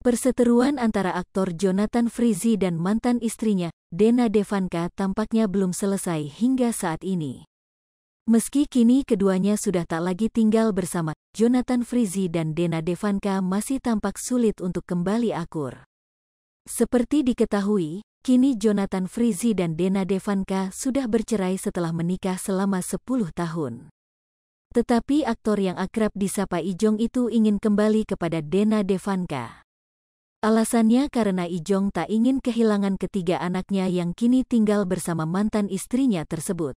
Perseteruan antara aktor Jonathan Frizzy dan mantan istrinya, Dena Devanka, tampaknya belum selesai hingga saat ini. Meski kini keduanya sudah tak lagi tinggal bersama, Jonathan Frizzy dan Dena Devanka masih tampak sulit untuk kembali akur. Seperti diketahui, kini Jonathan Frizzy dan Dena Devanka sudah bercerai setelah menikah selama 10 tahun. Tetapi aktor yang akrab disapa Ijong itu ingin kembali kepada Dena Devanka. Alasannya karena Ijong tak ingin kehilangan ketiga anaknya yang kini tinggal bersama mantan istrinya tersebut.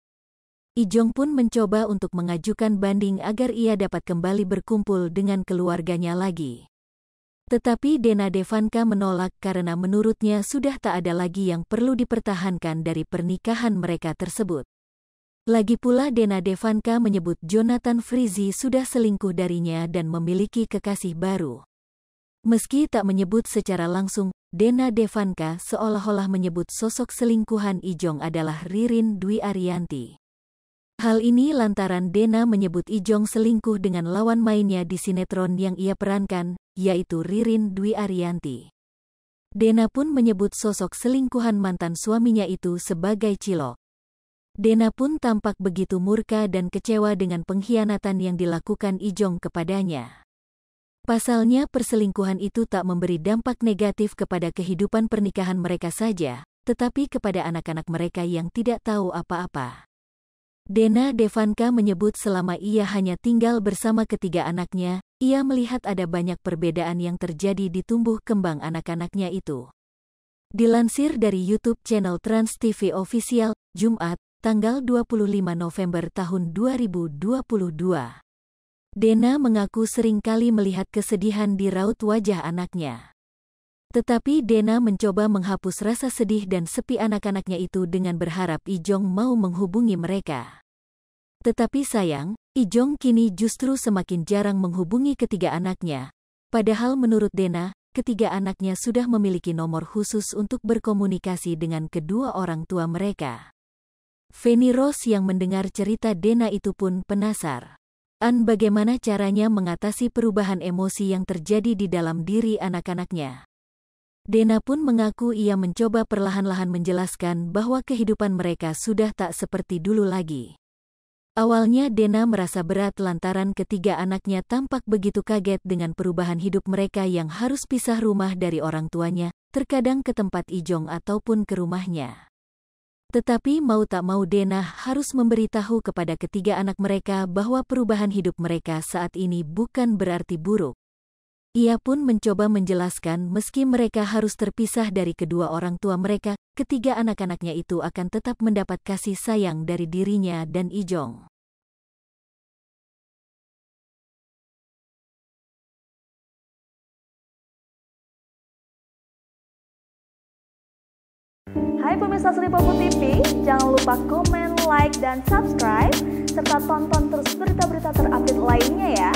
Ijong pun mencoba untuk mengajukan banding agar ia dapat kembali berkumpul dengan keluarganya lagi. Tetapi Dena Devanka menolak karena menurutnya sudah tak ada lagi yang perlu dipertahankan dari pernikahan mereka tersebut. Lagi pula Dena Devanka menyebut Jonathan Frizzy sudah selingkuh darinya dan memiliki kekasih baru. Meski tak menyebut secara langsung, Dena Devanka seolah-olah menyebut sosok selingkuhan Ijong adalah Ririn Dwi Ariyanti. Hal ini lantaran Dena menyebut Ijong selingkuh dengan lawan mainnya di sinetron yang ia perankan, yaitu Ririn Dwi Ariyanti. Dena pun menyebut sosok selingkuhan mantan suaminya itu sebagai cilok. Dena pun tampak begitu murka dan kecewa dengan pengkhianatan yang dilakukan Ijong kepadanya. Pasalnya perselingkuhan itu tak memberi dampak negatif kepada kehidupan pernikahan mereka saja, tetapi kepada anak-anak mereka yang tidak tahu apa-apa. Dena Devanka menyebut selama ia hanya tinggal bersama ketiga anaknya, ia melihat ada banyak perbedaan yang terjadi di tumbuh kembang anak-anaknya itu. Dilansir dari YouTube channel Trans TV Official, Jumat, tanggal 25 November tahun 2022. Dena mengaku sering kali melihat kesedihan di raut wajah anaknya. Tetapi Dena mencoba menghapus rasa sedih dan sepi anak-anaknya itu dengan berharap Ijong mau menghubungi mereka. Tetapi sayang, Ijong kini justru semakin jarang menghubungi ketiga anaknya. Padahal menurut Dena, ketiga anaknya sudah memiliki nomor khusus untuk berkomunikasi dengan kedua orang tua mereka. Feni Rose yang mendengar cerita Dena itu pun penasaran. Bagaimana caranya mengatasi perubahan emosi yang terjadi di dalam diri anak-anaknya. Dena pun mengaku ia mencoba perlahan-lahan menjelaskan bahwa kehidupan mereka sudah tak seperti dulu lagi. Awalnya Dena merasa berat lantaran ketiga anaknya tampak begitu kaget dengan perubahan hidup mereka yang harus pisah rumah dari orang tuanya, terkadang ke tempat Ijong ataupun ke rumahnya. Tetapi mau tak mau Dena harus memberitahu kepada ketiga anak mereka bahwa perubahan hidup mereka saat ini bukan berarti buruk. Ia pun mencoba menjelaskan meski mereka harus terpisah dari kedua orang tua mereka, ketiga anak-anaknya itu akan tetap mendapat kasih sayang dari dirinya dan Ijong. Hai pemirsa Sri Popo TV, jangan lupa komen, like, dan subscribe, serta tonton terus berita-berita terupdate lainnya ya.